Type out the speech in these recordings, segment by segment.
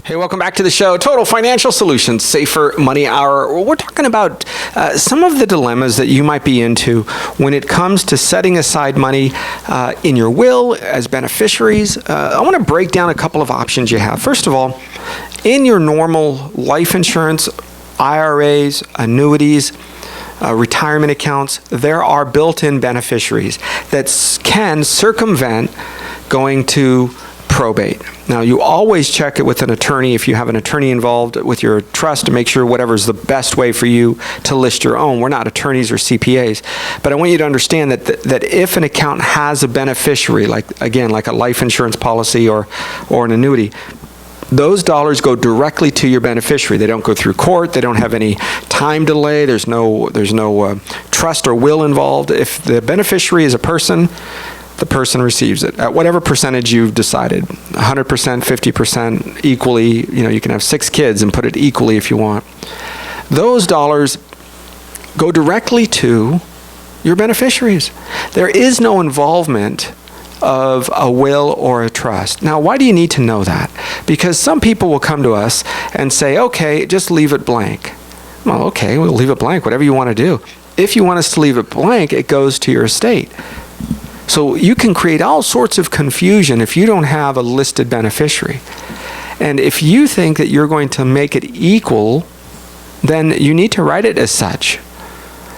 Hey, welcome back to the show, Total Financial Solutions, Safer Money Hour. We're talking about some of the dilemmas that you might be into when it comes to setting aside money in your will as beneficiaries. I want to break down a couple of options you have. First of all, in your normal life insurance, IRAs, annuities, retirement accounts, there are built-in beneficiaries that can circumvent going to probate. Now, you always check it with an attorney if you have an attorney involved with your trust to make sure whatever's the best way for you to list your own. We're not attorneys or CPAs, but I want you to understand that if an account has a beneficiary, like a life insurance policy or an annuity, those dollars go directly to your beneficiary. They don't go through court. They don't have any time delay. There's no trust or will involved. If the beneficiary is a person, the person receives it at whatever percentage you've decided, 100%, 50%, equally. You can have 6 kids and put it equally if you want. Those dollars go directly to your beneficiaries. There is no involvement of a will or a trust. Now, why do you need to know that? Because some people will come to us and say, okay, just leave it blank. Well, okay, we'll leave it blank, whatever you want to do. If you want us to leave it blank, it goes to your estate. So you can create all sorts of confusion if you don't have a listed beneficiary. And if you think that you're going to make it equal, then you need to write it as such.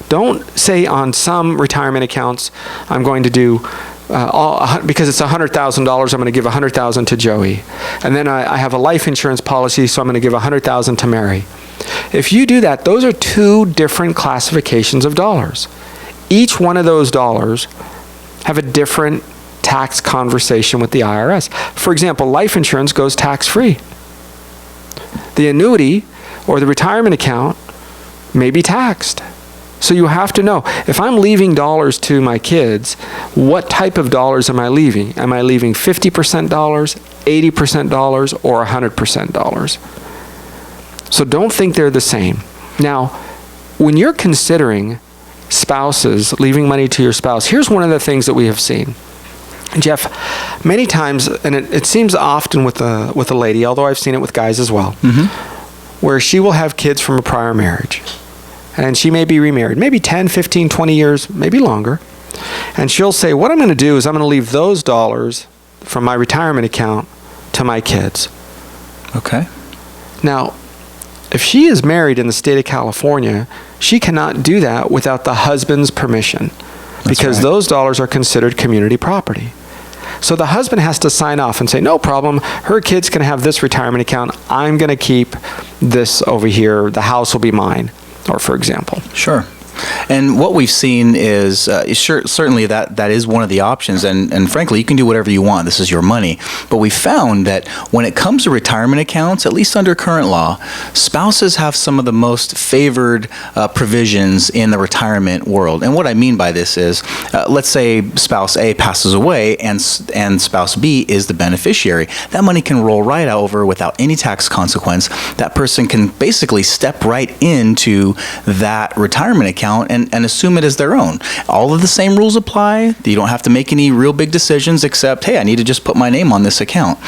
Don't say on some retirement accounts, I'm going to do because it's $100,000, I'm going to give $100,000 to Joey. And then I have a life insurance policy, so I'm going to give $100,000 to Mary. If you do that, those are 2 different classifications of dollars. Each one of those dollars have a different tax conversation with the IRS. For example, life insurance goes tax-free. The annuity or the retirement account may be taxed. So you have to know, if I'm leaving dollars to my kids, what type of dollars am I leaving? Am I leaving 50% dollars, 80% dollars, or 100% dollars? So don't think they're the same. Now, when you're considering spouses, leaving money to your spouse, here's one of the things that we have seen. Jeff, many times, and it seems often with a lady, although I've seen it with guys as well, where she will have kids from a prior marriage. And she may be remarried, maybe 10, 15, 20 years, maybe longer. And she'll say, what I'm going to do is I'm going to leave those dollars from my retirement account to my kids. Okay. Now, if she is married in the state of California, she cannot do that without the husband's permission, because those dollars are considered community property. So the husband has to sign off and say, no problem, her kids can have this retirement account. I'm going to keep this over here. The house will be mine, or for example. Sure. And what we've seen is certainly that is one of the options. And frankly, you can do whatever you want. This is your money. But we found that when it comes to retirement accounts, at least under current law, spouses have some of the most favored provisions in the retirement world. And what I mean by this is, let's say spouse A passes away and spouse B is the beneficiary. That money can roll right over without any tax consequence. That person can basically step right into that retirement account and assume it as their own. All of the same rules apply. You don't have to make any real big decisions except, hey, I need to just put my name on this account.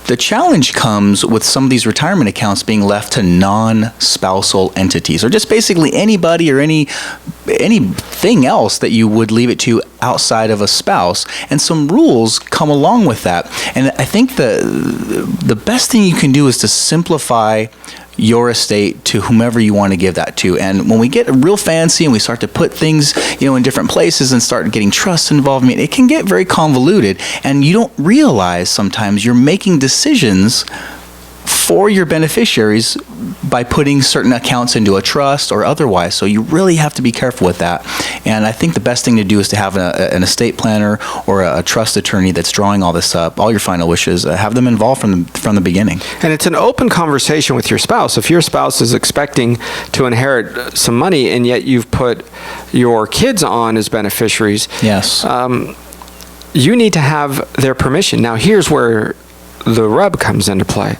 The challenge comes with some of these retirement accounts being left to non-spousal entities, or just basically anybody or anything else that you would leave it to outside of a spouse. And some rules come along with that. And I think the best thing you can do is to simplify your estate to whomever you want to give that to. And when we get real fancy and we start to put things, in different places and start getting trust involved, it can get very convoluted, and you don't realize sometimes you're making decisions for your beneficiaries by putting certain accounts into a trust or otherwise. So you really have to be careful with that. And I think the best thing to do is to have an estate planner or a trust attorney that's drawing all this up, all your final wishes, have them involved from the beginning. And it's an open conversation with your spouse. If your spouse is expecting to inherit some money and yet you've put your kids on as beneficiaries, yes, you need to have their permission. Now, here's where the rub comes into play.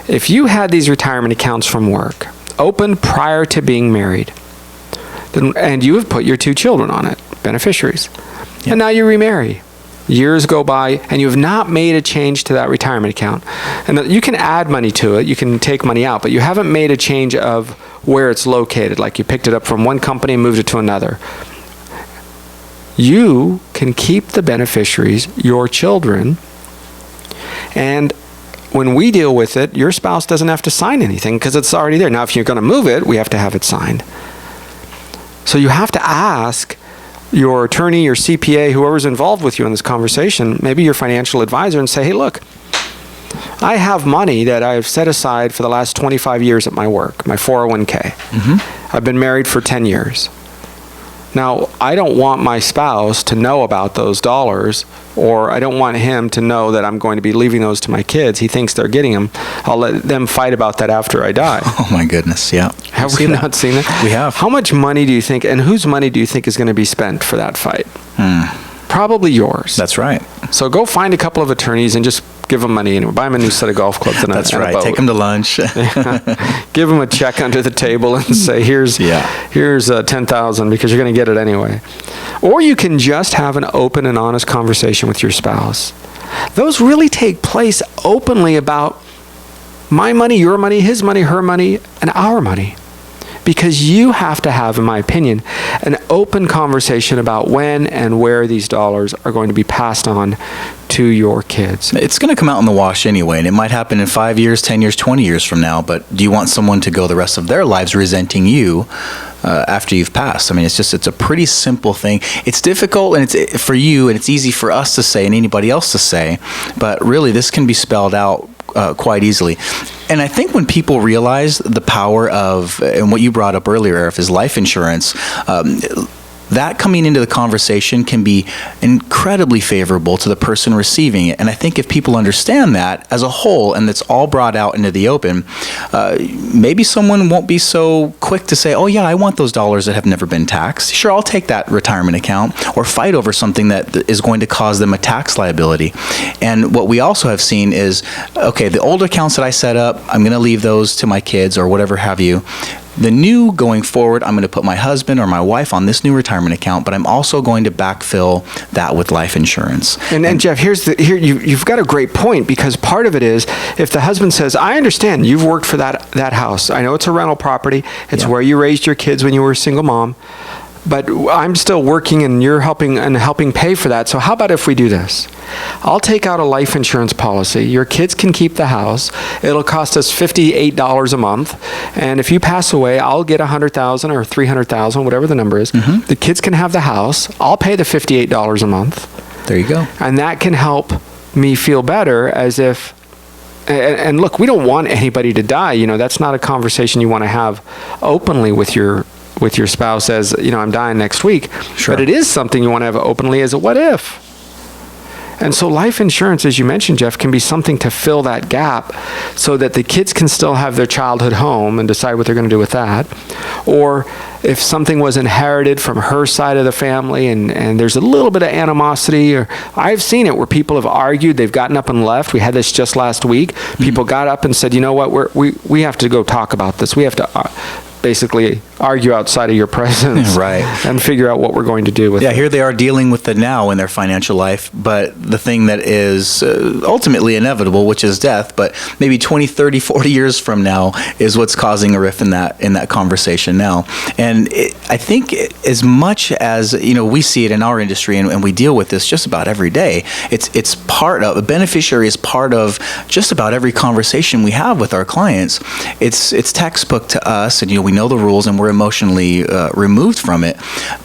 If you had these retirement accounts from work opened prior to being married, and you have put your 2 children on it, beneficiaries, and now you remarry, years go by, and you have not made a change to that retirement account. And you can add money to it, you can take money out, but you haven't made a change of where it's located, like you picked it up from one company and moved it to another. You can keep the beneficiaries, your children, and when we deal with it, your spouse doesn't have to sign anything because it's already there. Now, if you're going to move it, we have to have it signed. So you have to ask your attorney, your CPA, whoever's involved with you in this conversation, maybe your financial advisor, and say, hey, look, I have money that I've set aside for the last 25 years at my work, my 401k. I've been married for 10 years. Now, I don't want my spouse to know about those dollars, or I don't want him to know that I'm going to be leaving those to my kids. He thinks they're getting them. I'll let them fight about that after I die. Oh, my goodness, yeah. Have we not seen that? We have. How much money do you think, and whose money do you think is going to be spent for that fight? Probably yours. That's right. So go find a couple of attorneys and just give them money and buy them a new set of golf clubs and That's and right. a boat. Take them to lunch. Give them a check under the table and say, here's $10,000 because you're going to get it anyway. Or you can just have an open and honest conversation with your spouse. Those really take place openly about my money, your money, his money, her money, and our money. Because you have to have, in my opinion, an open conversation about when and where these dollars are going to be passed on to your kids. It's going to come out in the wash anyway, and it might happen in 5 years, 10 years, 20 years from now, but do you want someone to go the rest of their lives resenting you after you've passed? I mean, it's a pretty simple thing. It's difficult and it's for you, and it's easy for us to say and anybody else to say, but really this can be spelled out quite easily. And I think when people realize the power of, and what you brought up earlier, Arif, is life insurance, that coming into the conversation can be incredibly favorable to the person receiving it. And I think if people understand that as a whole, and it's all brought out into the open, maybe someone won't be so quick to say, oh yeah, I want those dollars that have never been taxed. Sure, I'll take that retirement account, or fight over something that is going to cause them a tax liability. And what we also have seen is, okay, the old accounts that I set up, I'm going to leave those to my kids or whatever have you. The new going forward, I'm going to put my husband or my wife on this new retirement account, but I'm also going to backfill that with life insurance. And Jeff, you've got a great point, because part of it is if the husband says, I understand you've worked for that house. I know it's a rental property. It's where you raised your kids when you were a single mom, but I'm still working and you're helping pay for that. So how about if we do this? I'll take out a life insurance policy. Your kids can keep the house. It'll cost us $58 a month. And if you pass away, I'll get $100,000 or $300,000, whatever the number is. The kids can have the house. I'll pay the $58 a month. There you go. And that can help me feel better, as if, and look, we don't want anybody to die. You know, that's not a conversation you want to have openly with your spouse, as, you know, I'm dying next week. Sure. But it is something you want to have openly as a what if. And so life insurance, as you mentioned, Jeff, can be something to fill that gap so that the kids can still have their childhood home and decide what they're going to do with that. Or if something was inherited from her side of the family and there's a little bit of animosity, or I've seen it where people have argued, they've gotten up and left. We had this just last week. People got up and said, you know what, we have to go talk about this. We have to basically argue outside of your presence, right, and figure out what we're going to do with it. Here they are dealing with the now in their financial life, but the thing that is ultimately inevitable, which is death, but maybe 20, 30, 40 years from now is what's causing a rift in that conversation now. And I think as much as, you know, we see it in our industry and we deal with this just about every day, it's part of, a beneficiary is part of just about every conversation we have with our clients. It's textbook to us, and, you know, we know the rules and we're emotionally removed from it.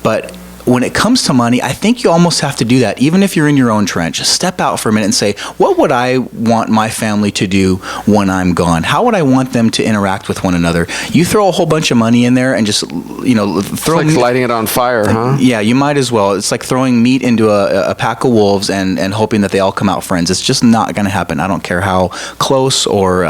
But when it comes to money, I think you almost have to do that, even if you're in your own trench. Step out for a minute and say, what would I want my family to do when I'm gone? How would I want them to interact with one another? You throw a whole bunch of money in there and just, you know, throw... It's like lighting it on fire, huh? Yeah, you might as well. It's like throwing meat into a pack of wolves and hoping that they all come out friends. It's just not going to happen. I don't care how close or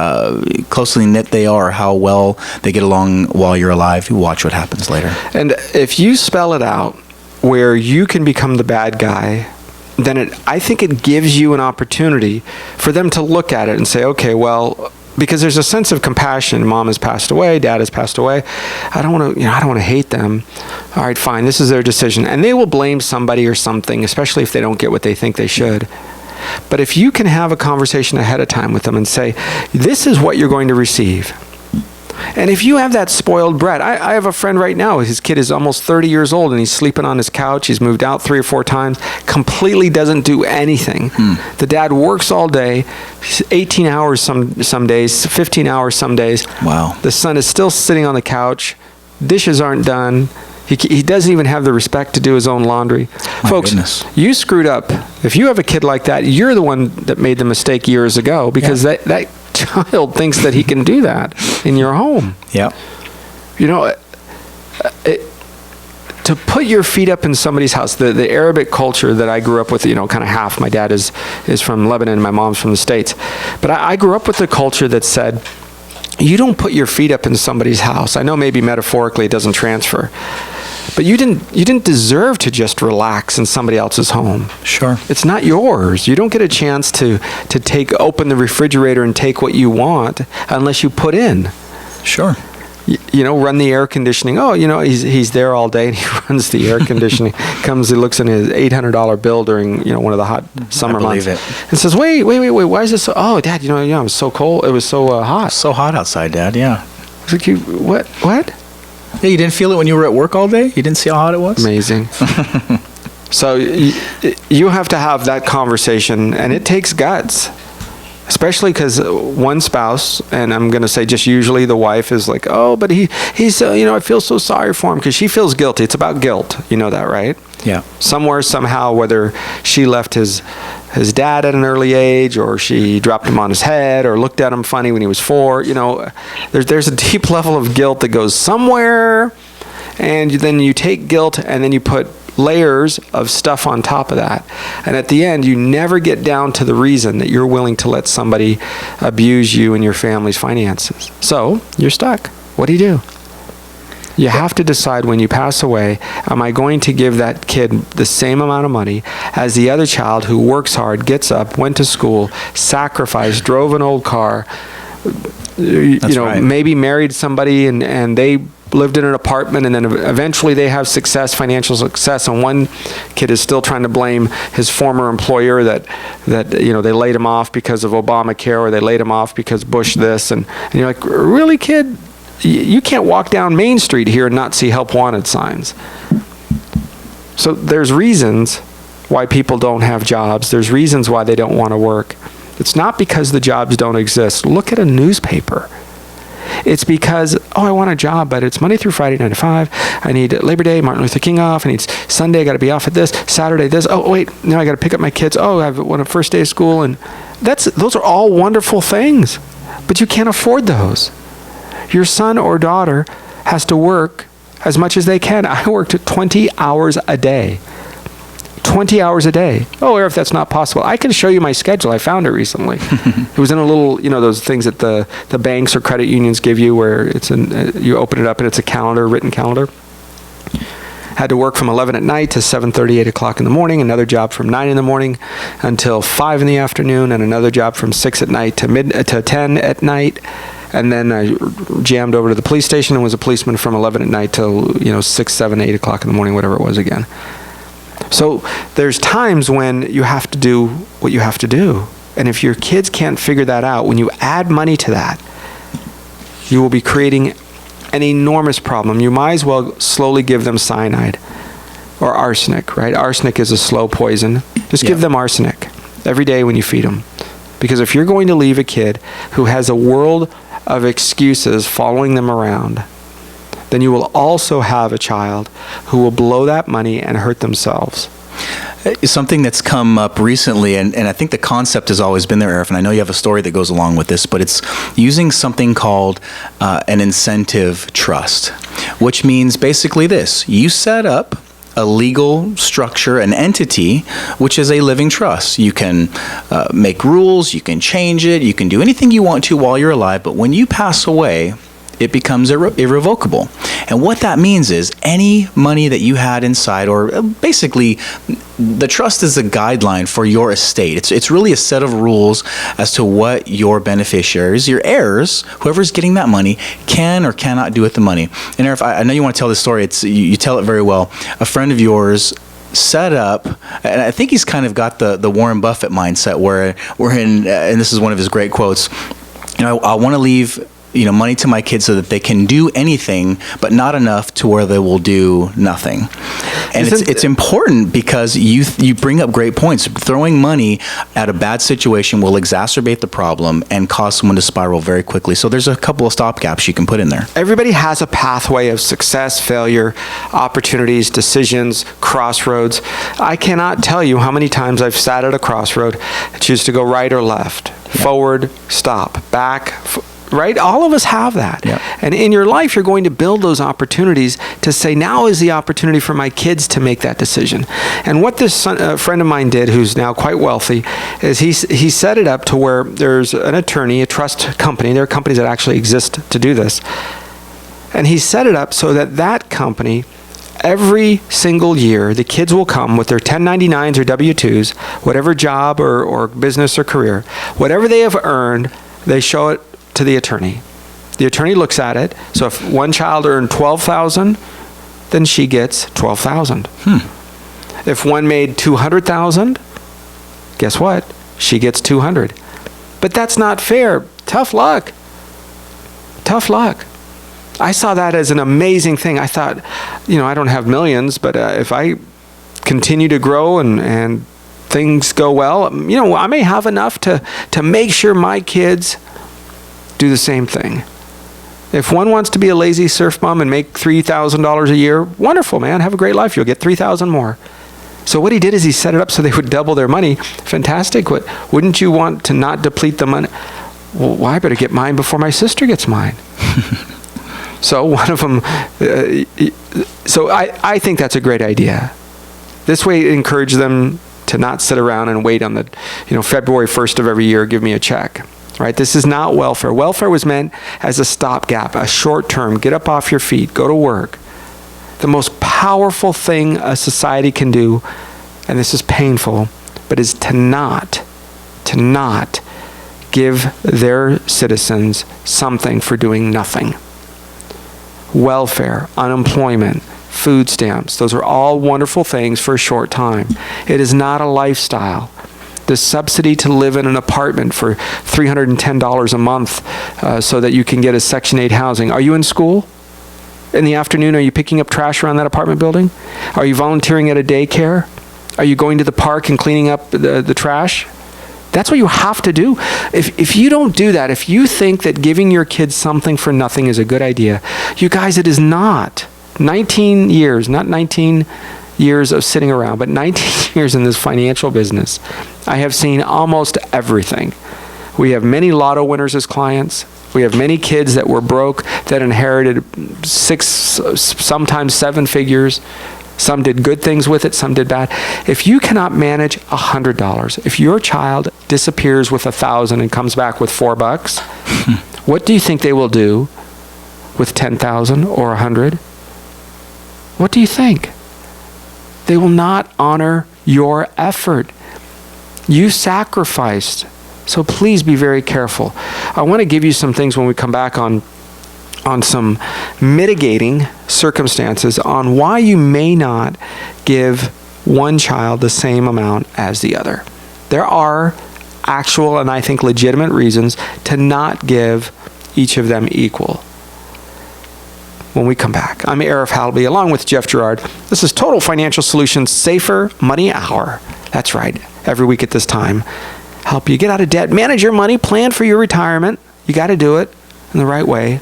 closely knit they are, or how well they get along while you're alive. You watch what happens later. And if you spell it out, where you can become the bad guy, then I think it gives you an opportunity for them to look at it and say, okay, well, because there's a sense of compassion. Mom has passed away, dad has passed away. I don't want to hate them. All right, fine. This is their decision. And they will blame somebody or something, especially if they don't get what they think they should. But if you can have a conversation ahead of time with them and say, this is what you're going to receive. And if you have that spoiled brat, I have a friend right now, his kid is almost 30 years old and he's sleeping on his couch. He's moved out 3 or 4 times, completely doesn't do anything. The dad works all day, 18 hours some days, 15 hours some days. Wow. The son is still sitting on the couch. Dishes aren't done. He doesn't even have the respect to do his own laundry. My Folks, goodness. You screwed up. If you have a kid like that, you're the one that made the mistake years ago, because that child thinks that he can do that in your home. Yeah. You know, to put your feet up in somebody's house, the Arabic culture that I grew up with, kind of half. My dad is from Lebanon and my mom's from the States. But I grew up with the culture that said, you don't put your feet up in somebody's house. I know maybe metaphorically it doesn't transfer, but you didn't deserve to just relax in somebody else's home. Sure. It's not yours. You don't get a chance to open the refrigerator and take what you want unless you put in. Sure. Run the air conditioning. Oh, he's there all day and he runs the air conditioning. He looks in his $800 bill during, one of the hot summer months. And says, wait, why is this so, oh, Dad, it was so cold. It was so hot. So hot outside, Dad, yeah. I was like, what? Yeah, you didn't feel it when you were at work all day? You didn't see how hot it was? Amazing. So you have to have that conversation, and it takes guts. Especially because one spouse, and I'm going to say just usually the wife, is like, oh, but he's I feel so sorry for him, because she feels guilty. It's about guilt. You know that, right? Yeah. Somewhere, somehow, whether she left his dad at an early age, or she dropped him on his head, or looked at him funny when he was 4, there's a deep level of guilt that goes somewhere, and then you take guilt and then you put layers of stuff on top of that. And at the end, you never get down to the reason that you're willing to let somebody abuse you and your family's finances. So you're stuck. What do? You have to decide when you pass away, am I going to give that kid the same amount of money as the other child who works hard, gets up, went to school, sacrificed, drove an old car, right. Maybe married somebody and they lived in an apartment, and then eventually they have financial success, and one kid is still trying to blame his former employer that they laid him off because of Obamacare, or they laid him off because Bush this, and you're like, really, kid? You can't walk down Main Street here and not see help wanted signs. So there's reasons why people don't have jobs. There's reasons why they don't want to work. It's not because the jobs don't exist. Look at a newspaper. It's because, I want a job, but it's Monday through Friday, 9 to 5. I need Labor Day, Martin Luther King off. I need Sunday, I got to be off at this. Saturday, this. Oh, wait, now I got to pick up my kids. Oh, I have one first day of school. And those are all wonderful things, but you can't afford those. Your son or daughter has to work as much as they can. I worked 20 hours a day. 20 hours a day. Oh, Arif, that's not possible. I can show you my schedule. I found it recently. It was in a little, those things that the banks or credit unions give you, where you open it up and it's a calendar, written calendar. Had to work from 11 at night to 7:30, 8 o'clock in the morning, another job from 9 in the morning until 5 in the afternoon, and another job from 6 at night to 10 at night. And then I jammed over to the police station and was a policeman from 11 at night till 6, 7, 8 o'clock in the morning, whatever it was again. So there's times when you have to do what you have to do. And if your kids can't figure that out, when you add money to that, you will be creating an enormous problem. You might as well slowly give them cyanide or arsenic, right? Arsenic is a slow poison. Just give them arsenic every day when you feed them. Because if you're going to leave a kid who has a world of excuses following them around, then you will also have a child who will blow that money and hurt themselves. Something that's come up recently, and I think the concept has always been there, Arif, and I know you have a story that goes along with this, but it's using something called an incentive trust, which means basically this. You set up a legal structure, an entity, which is a living trust. You can make rules, you can change it, you can do anything you want to while you're alive, but when you pass away, it becomes irrevocable. And what that means is any money that you had inside, or basically the trust is a guideline for your estate. It's really a set of rules as to what your beneficiaries, your heirs, whoever's getting that money, can or cannot do with the money. And Arif, I know you want to tell this story. You tell it very well. A friend of yours set up, and I think he's kind of got the Warren Buffett mindset where we're in, and this is one of his great quotes, I want to leave money to my kids so that they can do anything, but not enough to where they will do nothing. And it's important because you bring up great points. Throwing money at a bad situation will exacerbate the problem and cause someone to spiral very quickly. So there's a couple of stopgaps you can put in there. Everybody has a pathway of success, failure, opportunities, decisions, crossroads. I cannot tell you how many times I've sat at a crossroad, choose to go right or left, forward, stop, back, right? All of us have that. Yep. And in your life, you're going to build those opportunities to say, now is the opportunity for my kids to make that decision. And what this friend of mine did, who's now quite wealthy, is he set it up to where there's an attorney, a trust company. There are companies that actually exist to do this. And he set it up so that company, every single year, the kids will come with their 1099s or W-2s, whatever job or business or career, whatever they have earned, they show it to the attorney. The attorney looks at it. So if one child earned $12,000, then she gets $12,000. If one made $200,000, guess what? She gets $200,000. But that's not fair. Tough luck. Tough luck. I saw that as an amazing thing. I thought, I don't have millions, but if I continue to grow and things go well, I may have enough to make sure my kids do the same thing. If one wants to be a lazy surf mom and make $3,000 a year, wonderful, man. Have a great life. You'll get $3,000 more. So what he did is he set it up so they would double their money. Fantastic. Wouldn't you want to not deplete the money? Well, I better get mine before my sister gets mine. So one of them, so I think that's a great idea. This way it encourages them to not sit around and wait on the, February 1st of every year, give me a check. Right? This is not welfare. Welfare was meant as a stopgap, a short term, get up off your feet, go to work. The most powerful thing a society can do, and this is painful, but is to not give their citizens something for doing nothing. Welfare, unemployment, food stamps, those are all wonderful things for a short time. It is not a lifestyle. The subsidy to live in an apartment for $310 a month so that you can get a Section 8 housing. Are you in school? In the afternoon, are you picking up trash around that apartment building? Are you volunteering at a daycare? Are you going to the park and cleaning up the trash? That's what you have to do. If you don't do that, if you think that giving your kids something for nothing is a good idea, you guys, it is not. 19 years, not 19 years of sitting around, but 19 years in this financial business, I have seen almost everything. We have many lotto winners as clients. We have many kids that were broke that inherited 6, sometimes 7 figures. Some did good things with it, some did bad. If you cannot manage $100, if your child disappears with $1,000 and comes back with $4, what do you think they will do with 10,000 or 100? What do you think? They will not honor your effort. You sacrificed. So please be very careful. I want to give you some things when we come back on some mitigating circumstances on why you may not give one child the same amount as the other. There are actual and I think legitimate reasons to not give each of them equal. When we come back, I'm Arif Halaby along with Jeff Gerard. This is Total Financial Solutions Safer Money Hour. That's right. Every week at this time, help you get out of debt, manage your money, plan for your retirement. You got to do it in the right way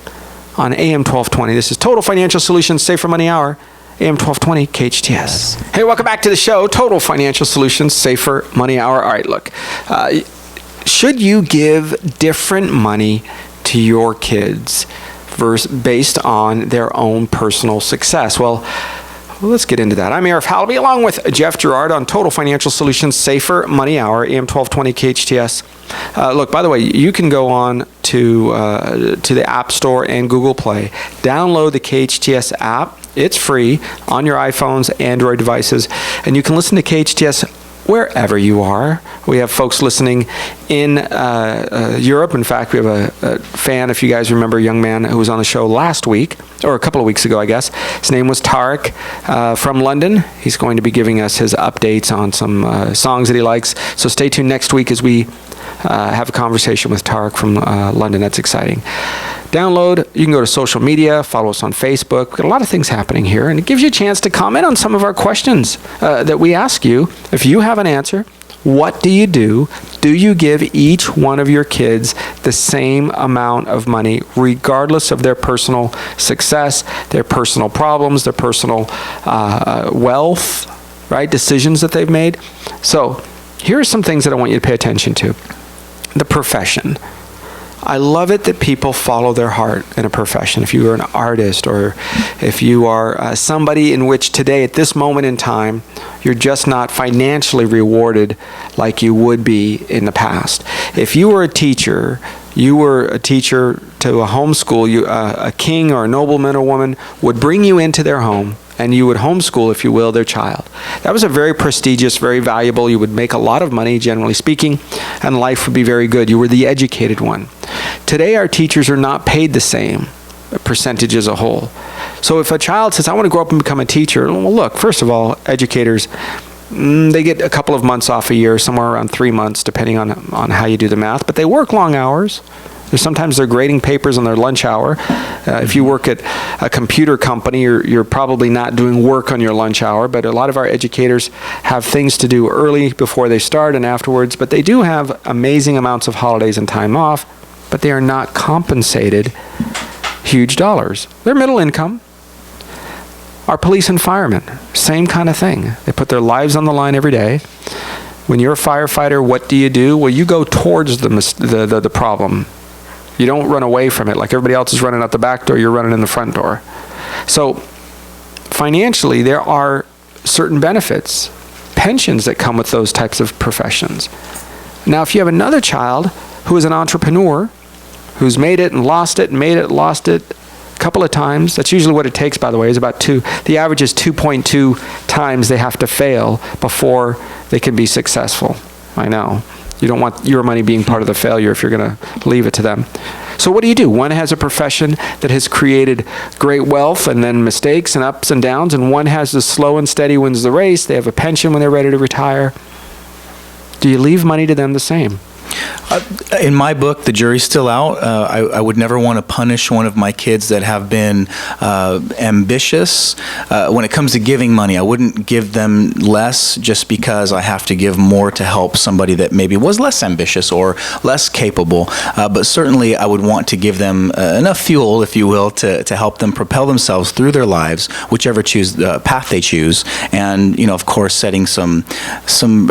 on AM 1220. This is Total Financial Solutions Safer Money Hour, AM 1220 KHTS. Hey, welcome back to the show, Total Financial Solutions Safer Money Hour. All right, look, should you give different money to your kids based on their own personal success? Well, Well, let's get into that. I'm Arif Halaby, along with Jeff Gerard on Total Financial Solutions Safer Money Hour, AM 1220 KHTS. Look, by the way, you can go on to the App Store and Google Play. Download the KHTS app. It's free on your iPhones, Android devices, and you can listen to KHTS wherever you are. We have folks listening in Europe. In fact, we have a fan, if you guys remember, a young man who was on the show last week, or a couple of weeks ago, I guess. His name was Tarek from London. He's going to be giving us his updates on some songs that he likes. So stay tuned next week as we have a conversation with Tarek from London. That's exciting. Download. You can go to social media, follow us on Facebook. We've got a lot of things happening here, and it gives you a chance to comment on some of our questions that we ask you. If you have an answer, what do you do? Do you give each one of your kids the same amount of money, regardless of their personal success, their personal problems, their personal wealth, right? Decisions that they've made? So here are some things that I want you to pay attention to. The profession. I love it that people follow their heart in a profession. If you are an artist, or if you are somebody in which today, at this moment in time, you're just not financially rewarded like you would be in the past. If you were a teacher, you were a teacher to a homeschool, a king or a nobleman or woman would bring you into their home, and you would homeschool, if you will, their child. That was a very prestigious, very valuable. You would make a lot of money, generally speaking, and life would be very good. You were the educated one. Today, our teachers are not paid the same percentage as a whole. So if a child says, I want to grow up and become a teacher, well, look, first of all, educators, they get a couple of months off a year, somewhere around 3 months, depending on how you do the math, but they work long hours. Sometimes they're grading papers on their lunch hour. If you work at a computer company, you're probably not doing work on your lunch hour, but a lot of our educators have things to do early before they start and afterwards, but they do have amazing amounts of holidays and time off, but they are not compensated huge dollars. They're middle income. Our police and firemen, same kind of thing. They put their lives on the line every day. When you're a firefighter, what do? Well, you go towards the problem. You don't run away from it like everybody else is running out the back door. You're running in the front door. So financially, there are certain benefits, pensions that come with those types of professions. Now, if you have another child who is an entrepreneur, who's made it and lost it, and made it, lost it a couple of times, that's usually what it takes, by the way, is about the average is 2.2 times they have to fail before they can be successful. I know. You don't want your money being part of the failure if you're going to leave it to them. So what do? One has a profession that has created great wealth and then mistakes and ups and downs, and one has the slow and steady wins the race. They have a pension when they're ready to retire. Do you leave money to them the same? In my book, the jury's still out. I would never want to punish one of my kids that have been ambitious. When it comes to giving money, I wouldn't give them less just because I have to give more to help somebody that maybe was less ambitious or less capable. But certainly I would want to give them enough fuel, if you will, to help them propel themselves through their lives, whichever path they choose. And, of course, setting some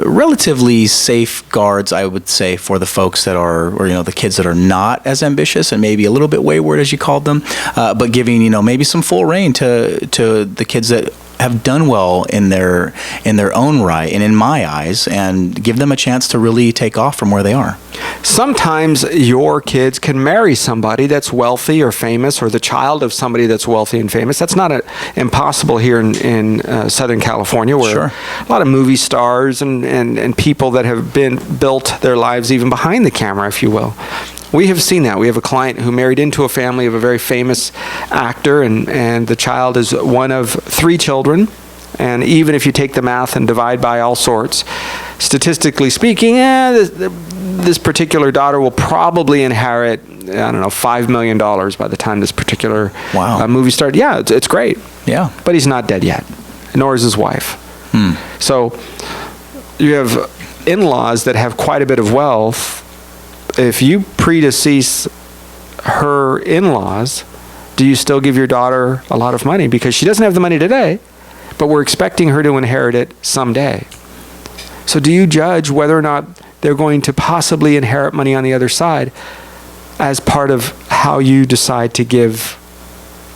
relatively safeguards, I would say, for the folks that are, or the kids that are not as ambitious and maybe a little bit wayward, as you called them, but giving maybe some full reign to the kids that have done well in their own right and in my eyes, and give them a chance to really take off from where they are. Sometimes your kids can marry somebody that's wealthy or famous, or the child of somebody that's wealthy and famous. That's not impossible here in Southern California, where Sure. a lot of movie stars and people that have built their lives even behind the camera, if you will. We have seen that. We have a client who married into a family of a very famous actor, and the child is one of 3 children. And even if you take the math and divide by all sorts, statistically speaking, this particular daughter will probably inherit, I don't know, $5 million by the time this particular movie started. Yeah, it's great. Yeah. But he's not dead yet, nor is his wife. So you have in-laws that have quite a bit of wealth. If you predecease her in-laws, do you still give your daughter a lot of money? Because she doesn't have the money today, but we're expecting her to inherit it someday. So do you judge whether or not they're going to possibly inherit money on the other side as part of how you decide to give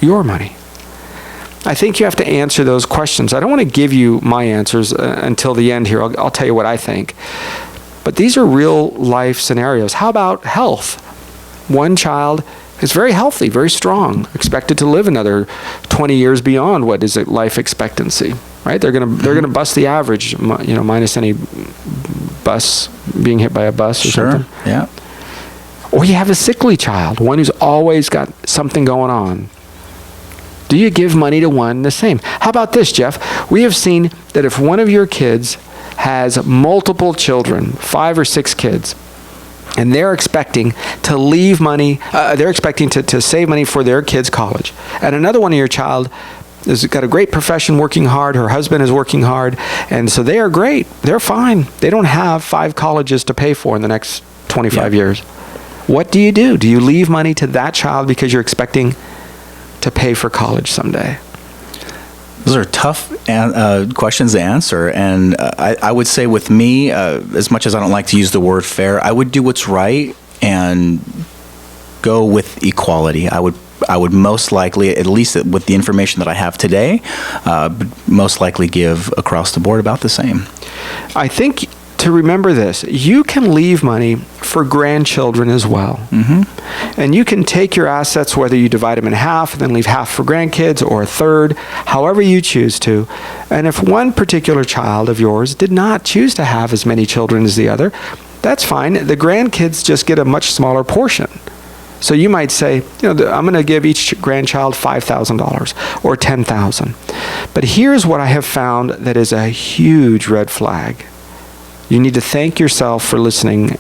your money? I think you have to answer those questions. I don't want to give you my answers until the end here. I'll tell you what I think. But these are real life scenarios. How about health? One child is very healthy, very strong, expected to live another 20 years beyond what is life expectancy, right? They're gonna bust the average, minus any bus being hit by a bus or something. Yeah. Or you have a sickly child, one who's always got something going on. Do you give money to one the same? How about this, Jeff? We have seen that if one of your kids has multiple children, 5 or 6 kids, and they're expecting to leave money, they're expecting to save money for their kids' college, and another one of your child has got a great profession, working hard, her husband is working hard, and so they are great, they're fine. They don't have 5 colleges to pay for in the next 25 years. What do? Do you leave money to that child because you're expecting to pay for college someday? Those are tough questions to answer, and I would say with me, as much as I don't like to use the word fair, I would do what's right and go with equality. I would most likely, at least with the information that I have today, most likely give across the board about the same. I think to remember this, you can leave money for grandchildren as well. Mm-hmm. And you can take your assets, whether you divide them in half and then leave half for grandkids or a third, however you choose to. And if one particular child of yours did not choose to have as many children as the other, that's fine. The grandkids just get a much smaller portion. So you might say, I'm going to give each grandchild $5,000 or $10,000. But here's what I have found that is a huge red flag. You need to thank yourself for listening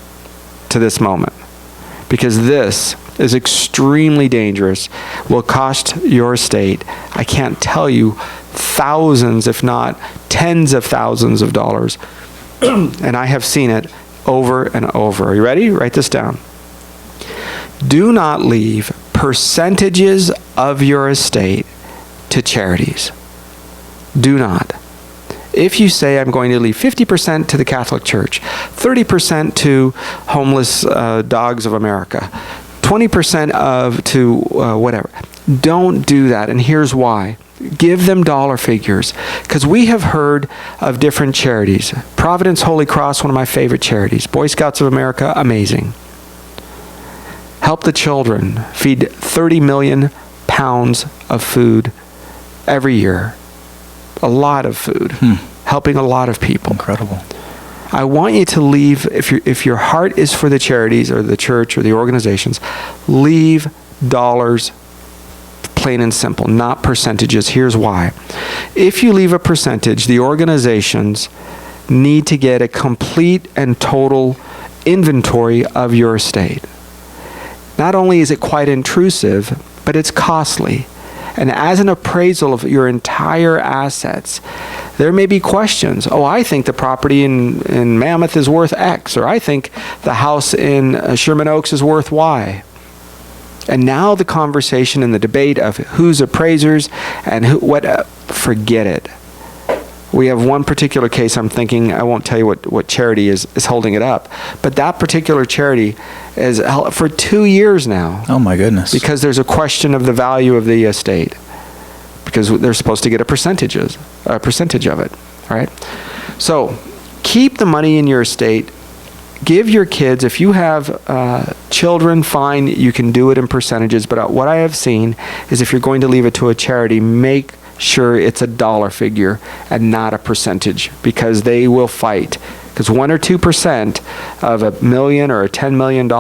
to this moment, because this is extremely dangerous, will cost your estate, I can't tell you, thousands, if not tens of thousands of dollars. And I have seen it over and over. Are you ready? Write this down. Do not leave percentages of your estate to charities. Do not. If you say, I'm going to leave 50% to the Catholic Church, 30% to homeless dogs of America, 20% to whatever, don't do that. And here's why. Give them dollar figures, because we have heard of different charities. Providence Holy Cross, one of my favorite charities. Boy Scouts of America, amazing. Help the children, feed 30 million pounds of food every year. A lot of food, helping a lot of people. Incredible. I want you to leave, if your heart is for the charities or the church or the organizations, leave dollars, plain and simple, not percentages. Here's why. If you leave a percentage, the organizations need to get a complete and total inventory of your estate. Not only is it quite intrusive, but it's costly. And as an appraisal of your entire assets, there may be questions. Oh, I think the property in Mammoth is worth X, or I think the house in Sherman Oaks is worth Y. And now the conversation and the debate of who's appraisers and forget it. We have one particular case I'm thinking, I won't tell you what charity is holding it up, but that particular charity is held for 2 years now. Oh my goodness. Because there's a question of the value of the estate, because they're supposed to get a percentage of it, right? So keep the money in your estate. Give your kids, if you have children, fine, you can do it in percentages, but what I have seen is if you're going to leave it to a charity, make sure it's a dollar figure and not a percentage, because they will fight. Because 1 or 2% of $1 million or a $10 million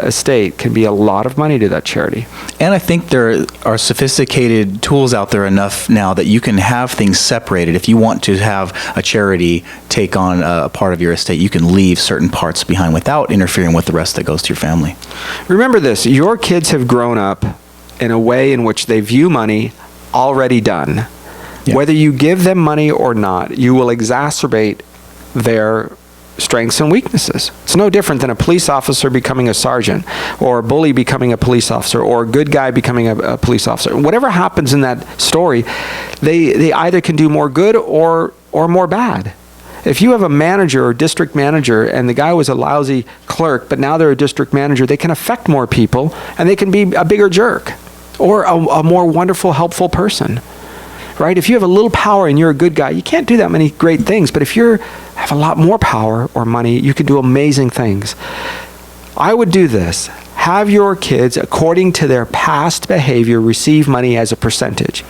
estate can be a lot of money to that charity. And I think there are sophisticated tools out there enough now that you can have things separated. If you want to have a charity take on a part of your estate, you can leave certain parts behind without interfering with the rest that goes to your family. Remember this, your kids have grown up in a way in which they view money already done. Yeah. Whether you give them money or not, you will exacerbate their strengths and weaknesses. It's no different than a police officer becoming a sergeant, or a bully becoming a police officer, or a good guy becoming a police officer. Whatever happens in that story, they either can do more good or more bad. If you have a manager or district manager and the guy was a lousy clerk, but now they're a district manager, they can affect more people and they can be a bigger jerk or a more wonderful, helpful person. right? If you have a little power and you're a good guy, you can't do that many great things. But if you have a lot more power or money, you can do amazing things. I would do this. Have your kids, according to their past behavior, receive money as a percentage.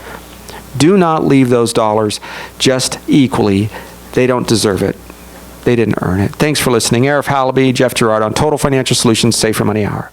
Do not leave those dollars just equally. They don't deserve it. They didn't earn it. Thanks for listening. Arif, Halaby, Jeff Gerard on Total Financial Solutions Safer Money Hour.